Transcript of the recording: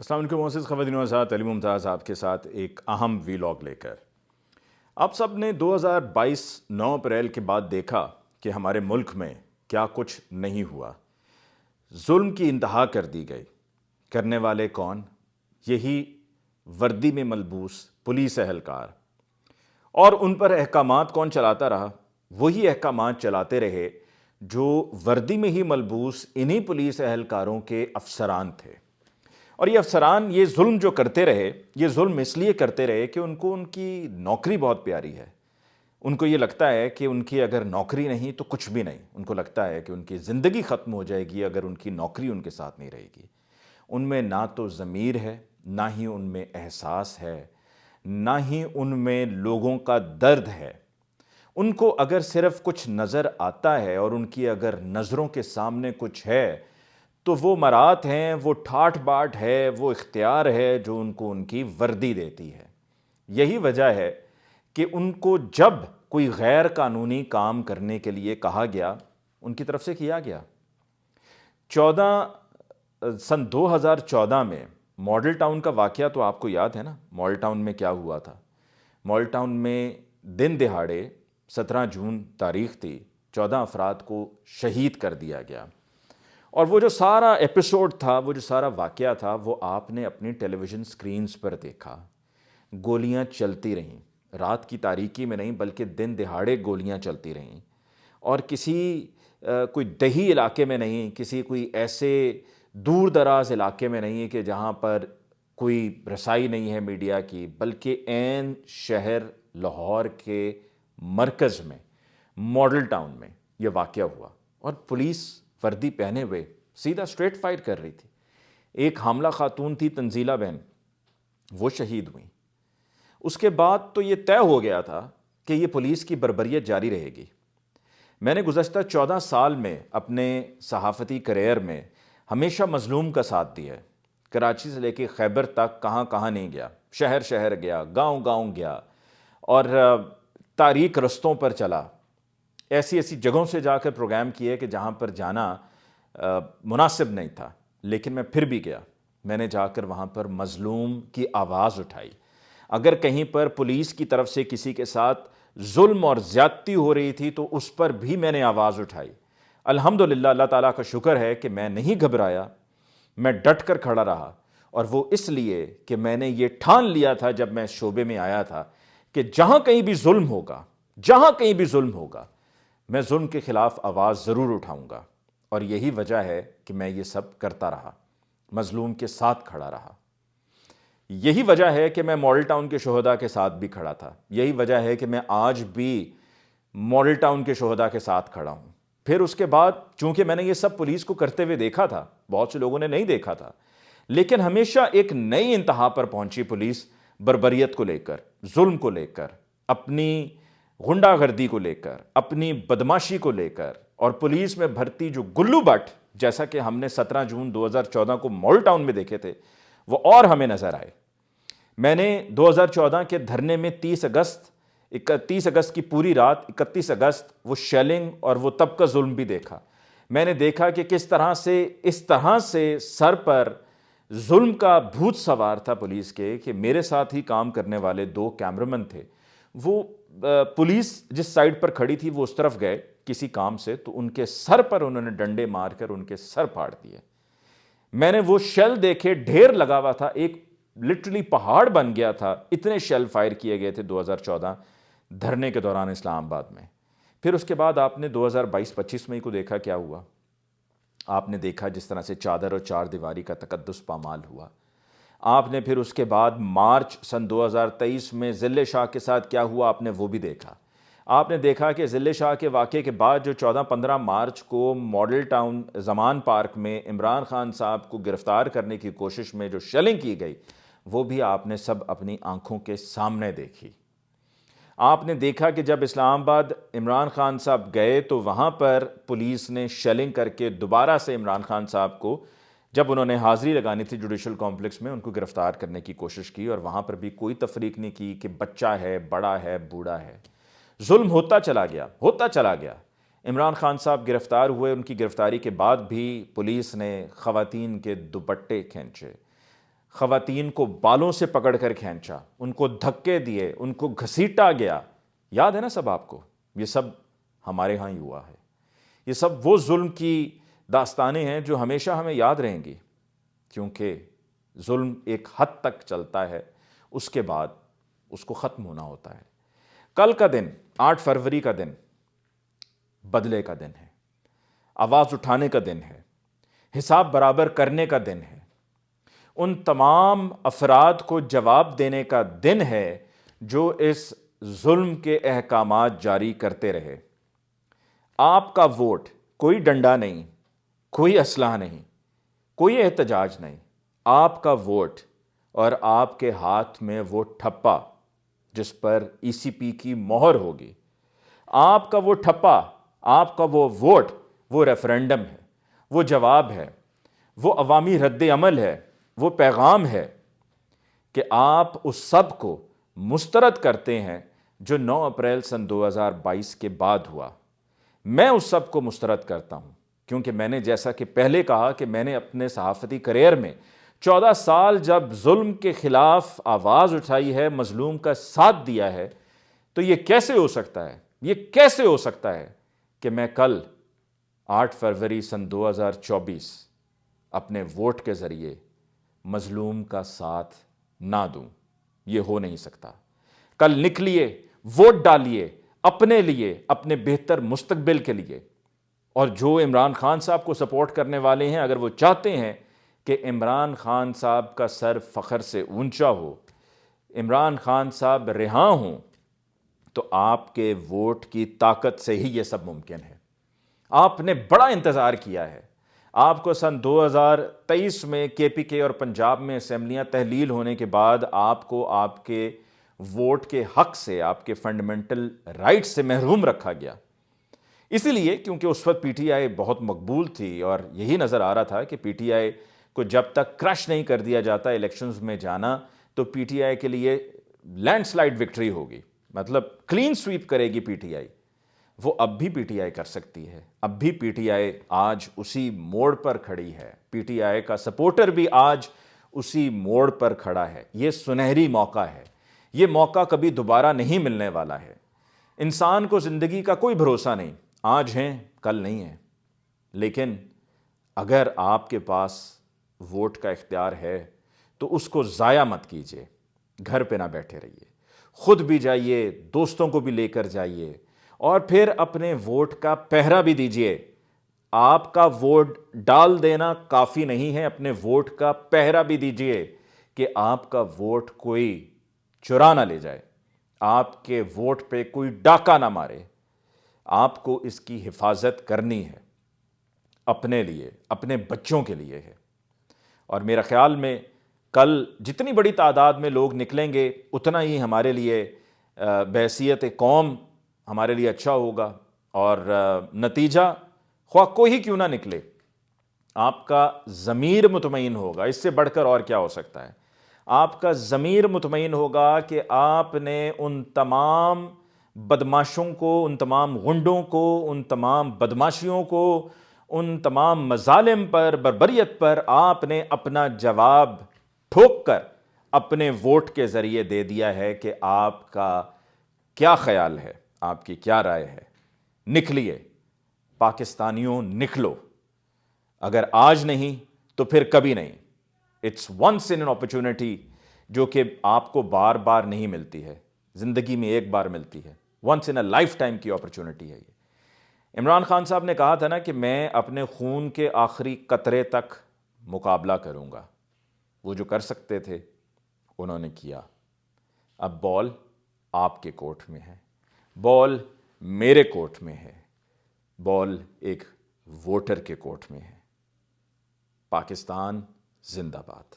السلام علیکم معزز خواتین و حضرات، علی ممتاز آپ کے ساتھ ایک اہم ویلاگ لے کر۔ آپ سب نے 2022 9 اپریل کے بعد دیکھا کہ ہمارے ملک میں کیا کچھ نہیں ہوا۔ ظلم کی انتہا کر دی گئی۔ کرنے والے کون؟ یہی وردی میں ملبوس پولیس اہلکار۔ اور ان پر احکامات کون چلاتا رہا؟ وہی احکامات چلاتے رہے جو وردی میں ہی ملبوس انہی پولیس اہلکاروں کے افسران تھے۔ اور یہ افسران یہ ظلم جو کرتے رہے، یہ ظلم اس لیے کرتے رہے کہ ان کو ان کی نوکری بہت پیاری ہے۔ ان کو یہ لگتا ہے کہ ان کی اگر نوکری نہیں تو کچھ بھی نہیں۔ ان کو لگتا ہے کہ ان کی زندگی ختم ہو جائے گی اگر ان کی نوکری ان کے ساتھ نہیں رہے گی۔ ان میں نہ تو ضمیر ہے، نہ ہی ان میں احساس ہے، نہ ہی ان میں لوگوں کا درد ہے۔ ان کو اگر صرف کچھ نظر آتا ہے اور ان کی اگر نظروں کے سامنے کچھ ہے تو وہ مرات ہیں، وہ ٹھاٹھ باٹھ ہے، وہ اختیار ہے جو ان کو ان کی وردی دیتی ہے۔ یہی وجہ ہے کہ ان کو جب کوئی غیر قانونی کام کرنے کے لیے کہا گیا، ان کی طرف سے کیا گیا۔ سن 2014 میں ماڈل ٹاؤن کا واقعہ تو آپ کو یاد ہے نا؟ ماڈل ٹاؤن میں کیا ہوا تھا؟ ماڈل ٹاؤن میں دن دہاڑے 17 جون تاریخ تھی، 14 افراد کو شہید کر دیا گیا۔ اور وہ جو سارا ایپیسوڈ تھا، وہ جو سارا واقعہ تھا، وہ آپ نے اپنی ٹیلی ویژن سکرینز پر دیکھا۔ گولیاں چلتی رہیں، رات کی تاریکی میں نہیں بلکہ دن دہاڑے گولیاں چلتی رہیں، اور کوئی دیہی علاقے میں نہیں، کوئی ایسے دور دراز علاقے میں نہیں کہ جہاں پر کوئی رسائی نہیں ہے میڈیا کی، بلکہ عین شہر لاہور کے مرکز میں ماڈل ٹاؤن میں یہ واقعہ ہوا۔ اور پولیس وردی پہنے ہوئے سیدھا اسٹریٹ فائر کر رہی تھی۔ ایک حاملہ خاتون تھی، تنزیلہ بہن، وہ شہید ہوئیں۔ اس کے بعد تو یہ طے ہو گیا تھا کہ یہ پولیس کی بربریت جاری رہے گی۔ میں نے گزشتہ 14 سال میں اپنے صحافتی کیریئر میں ہمیشہ مظلوم کا ساتھ دیا ہے۔ کراچی سے لے کے خیبر تک کہاں کہاں نہیں گیا، شہر شہر گیا، گاؤں گاؤں گیا، اور تاریک رستوں پر چلا، ایسی جگہوں سے جا کر پروگرام کیے کہ جہاں پر جانا مناسب نہیں تھا، لیکن میں پھر بھی گیا۔ میں نے جا کر وہاں پر مظلوم کی آواز اٹھائی۔ اگر کہیں پر پولیس کی طرف سے کسی کے ساتھ ظلم اور زیادتی ہو رہی تھی تو اس پر بھی میں نے آواز اٹھائی۔ الحمدللہ، اللہ تعالیٰ کا شکر ہے کہ میں نہیں گھبرایا، میں ڈٹ کر کھڑا رہا۔ اور وہ اس لیے کہ میں نے یہ ٹھان لیا تھا جب میں شعبے میں آیا تھا کہ جہاں کہیں بھی ظلم ہوگا، جہاں کہیں بھی ظلم ہوگا، میں ظلم کے خلاف آواز ضرور اٹھاؤں گا۔ اور یہی وجہ ہے کہ میں یہ سب کرتا رہا، مظلوم کے ساتھ کھڑا رہا۔ یہی وجہ ہے کہ میں ماڈل ٹاؤن کے شہداء کے ساتھ بھی کھڑا تھا۔ یہی وجہ ہے کہ میں آج بھی ماڈل ٹاؤن کے شہداء کے ساتھ کھڑا ہوں۔ پھر اس کے بعد چونکہ میں نے یہ سب پولیس کو کرتے ہوئے دیکھا تھا، بہت سے لوگوں نے نہیں دیکھا تھا، لیکن ہمیشہ ایک نئی انتہا پر پہنچی پولیس، بربریت کو لے کر، ظلم کو لے کر، اپنی غنڈہ گردی کو لے کر، اپنی بدماشی کو لے کر، اور پولیس میں بھرتی جو گلو بٹ، جیسا کہ ہم نے 17 جون 2014 کو ماڈل ٹاؤن میں دیکھے تھے، وہ اور ہمیں نظر آئے۔ میں نے 2014 کے دھرنے میں 30 اگست کی پوری رات، 31 اگست، وہ شیلنگ اور وہ تب کا ظلم بھی دیکھا۔ میں نے دیکھا کہ کس طرح سے اس طرح سے سر پر ظلم کا بھوت سوار تھا پولیس کے، کہ میرے ساتھ ہی کام کرنے والے 2 کیمرامین تھے، وہ پولیس جس سائڈ پر کھڑی تھی وہ اس طرف گئے کسی کام سے، تو ان کے سر پر انہوں نے ڈنڈے مار کر ان کے سر پھاڑ دیے۔ میں نے وہ شیل دیکھے، ڈھیر لگا ہوا تھا، ایک لٹرلی پہاڑ بن گیا تھا، اتنے شیل فائر کیے گئے تھے 2014 دھرنے کے دوران اسلام آباد میں۔ پھر اس کے بعد آپ نے 2022-25 میں کو دیکھا کیا ہوا۔ آپ نے دیکھا جس طرح سے چادر اور چار دیواری کا تقدس پامال ہوا۔ آپ نے پھر اس کے بعد مارچ سن 2023 میں ضلع شاہ کے ساتھ کیا ہوا، آپ نے وہ بھی دیکھا۔ آپ نے دیکھا کہ ضلع شاہ کے واقعے کے بعد جو 14-15 مارچ کو ماڈل ٹاؤن زمان پارک میں عمران خان صاحب کو گرفتار کرنے کی کوشش میں جو شیلنگ کی گئی، وہ بھی آپ نے سب اپنی آنکھوں کے سامنے دیکھی۔ آپ نے دیکھا کہ جب اسلام آباد عمران خان صاحب گئے تو وہاں پر پولیس نے شیلنگ کر کے دوبارہ سے عمران خان صاحب کو، جب انہوں نے حاضری لگانی تھی جوڈیشل کمپلیکس میں، ان کو گرفتار کرنے کی کوشش کی، اور وہاں پر بھی کوئی تفریق نہیں کی کہ بچہ ہے، بڑا ہے، بوڑھا ہے۔ ظلم ہوتا چلا گیا۔ عمران خان صاحب گرفتار ہوئے، ان کی گرفتاری کے بعد بھی پولیس نے خواتین کے دوپٹے کھینچے، خواتین کو بالوں سے پکڑ کر کھینچا، ان کو دھکے دیے، ان کو گھسیٹا گیا، یاد ہے نا سب آپ کو؟ یہ سب ہمارے ہاں ہی ہوا ہے۔ یہ سب وہ ظلم کی داستانیں ہیں جو ہمیشہ ہمیں یاد رہیں گی، کیونکہ ظلم ایک حد تک چلتا ہے، اس کے بعد اس کو ختم ہونا ہوتا ہے۔ کل کا دن 8 فروری کا دن بدلے کا دن ہے، آواز اٹھانے کا دن ہے، حساب برابر کرنے کا دن ہے، ان تمام افراد کو جواب دینے کا دن ہے جو اس ظلم کے احکامات جاری کرتے رہے۔ آپ کا ووٹ، کوئی ڈنڈا نہیں، کوئی اسلحہ نہیں، کوئی احتجاج نہیں، آپ کا ووٹ اور آپ کے ہاتھ میں وہ ٹھپا جس پر ای سی پی کی مہر ہوگی، آپ کا وہ ٹھپا، آپ کا وہ ووٹ، وہ ریفرینڈم ہے، وہ جواب ہے، وہ عوامی رد عمل ہے، وہ پیغام ہے کہ آپ اس سب کو مسترد کرتے ہیں جو 9 اپریل سن 2022 کے بعد ہوا۔ میں اس سب کو مسترد کرتا ہوں، کیونکہ میں نے جیسا کہ پہلے کہا کہ میں نے اپنے صحافتی کیریئر میں 14 سال جب ظلم کے خلاف آواز اٹھائی ہے، مظلوم کا ساتھ دیا ہے، تو یہ کیسے ہو سکتا ہے، یہ کیسے ہو سکتا ہے کہ میں کل 8 فروری سن 2024 اپنے ووٹ کے ذریعے مظلوم کا ساتھ نہ دوں؟ یہ ہو نہیں سکتا۔ کل نکلیے، ووٹ ڈالیے اپنے لیے، اپنے بہتر مستقبل کے لیے۔ اور جو عمران خان صاحب کو سپورٹ کرنے والے ہیں، اگر وہ چاہتے ہیں کہ عمران خان صاحب کا سر فخر سے اونچا ہو، عمران خان صاحب رہا ہوں، تو آپ کے ووٹ کی طاقت سے ہی یہ سب ممکن ہے۔ آپ نے بڑا انتظار کیا ہے۔ آپ کو سن 2023 میں کے پی کے اور پنجاب میں اسمبلیاں تحلیل ہونے کے بعد آپ کو آپ کے ووٹ کے حق سے، آپ کے فنڈامنٹل رائٹ سے محروم رکھا گیا، اسی لیے کیونکہ اس وقت پی ٹی آئی بہت مقبول تھی، اور یہی نظر آ رہا تھا کہ پی ٹی آئی کو جب تک کرش نہیں کر دیا جاتا الیکشنز میں جانا، تو پی ٹی آئی کے لیے لینڈ سلائیڈ وکٹری ہوگی، مطلب کلین سویپ کرے گی پی ٹی آئی۔ وہ اب بھی پی ٹی آئی کر سکتی ہے، اب بھی پی ٹی آئی آج اسی موڑ پر کھڑی ہے، پی ٹی آئی کا سپورٹر بھی آج اسی موڑ پر کھڑا ہے۔ یہ سنہری موقع ہے، یہ موقع کبھی دوبارہ نہیں ملنے والا ہے۔ انسان کو زندگی کا کوئی بھروسہ نہیں، آج ہیں کل نہیں ہیں، لیکن اگر آپ کے پاس ووٹ کا اختیار ہے تو اس کو ضائع مت کیجیے، گھر پہ نہ بیٹھے رہیے، خود بھی جائیے، دوستوں کو بھی لے کر جائیے، اور پھر اپنے ووٹ کا پہرا بھی دیجیے۔ آپ کا ووٹ ڈال دینا کافی نہیں ہے، اپنے ووٹ کا پہرا بھی دیجیے کہ آپ کا ووٹ کوئی چرا نہ لے جائے، آپ کے ووٹ پہ کوئی ڈاکہ نہ مارے۔ آپ کو اس کی حفاظت کرنی ہے، اپنے لیے، اپنے بچوں کے لیے ہے۔ اور میرا خیال میں کل جتنی بڑی تعداد میں لوگ نکلیں گے، اتنا ہی ہمارے لیے بحیثیت قوم ہمارے لیے اچھا ہوگا، اور نتیجہ خواہ کوئی کیوں نہ نکلے، آپ کا ضمیر مطمئن ہوگا۔ اس سے بڑھ کر اور کیا ہو سکتا ہے؟ آپ کا ضمیر مطمئن ہوگا کہ آپ نے ان تمام بدماشوں کو، ان تمام غنڈوں کو، ان تمام بدماشیوں کو، ان تمام مظالم پر، بربریت پر آپ نے اپنا جواب ٹھوک کر اپنے ووٹ کے ذریعے دے دیا ہے کہ آپ کا کیا خیال ہے، آپ کی کیا رائے ہے۔ نکلیے پاکستانیوں، نکلو، اگر آج نہیں تو پھر کبھی نہیں۔ It's once in an opportunity جو کہ آپ کو بار بار نہیں ملتی ہے، زندگی میں ایک بار ملتی ہے، once in a lifetime کی اپرچونٹی ہے یہ۔ عمران خان صاحب نے کہا تھا نا کہ میں اپنے خون کے آخری قطرے تک مقابلہ کروں گا، وہ جو کر سکتے تھے انہوں نے کیا۔ اب بال آپ کے کورٹ میں ہے، بال میرے کورٹ میں ہے، بال ایک ووٹر کے کورٹ میں ہے۔ پاکستان زندہ باد۔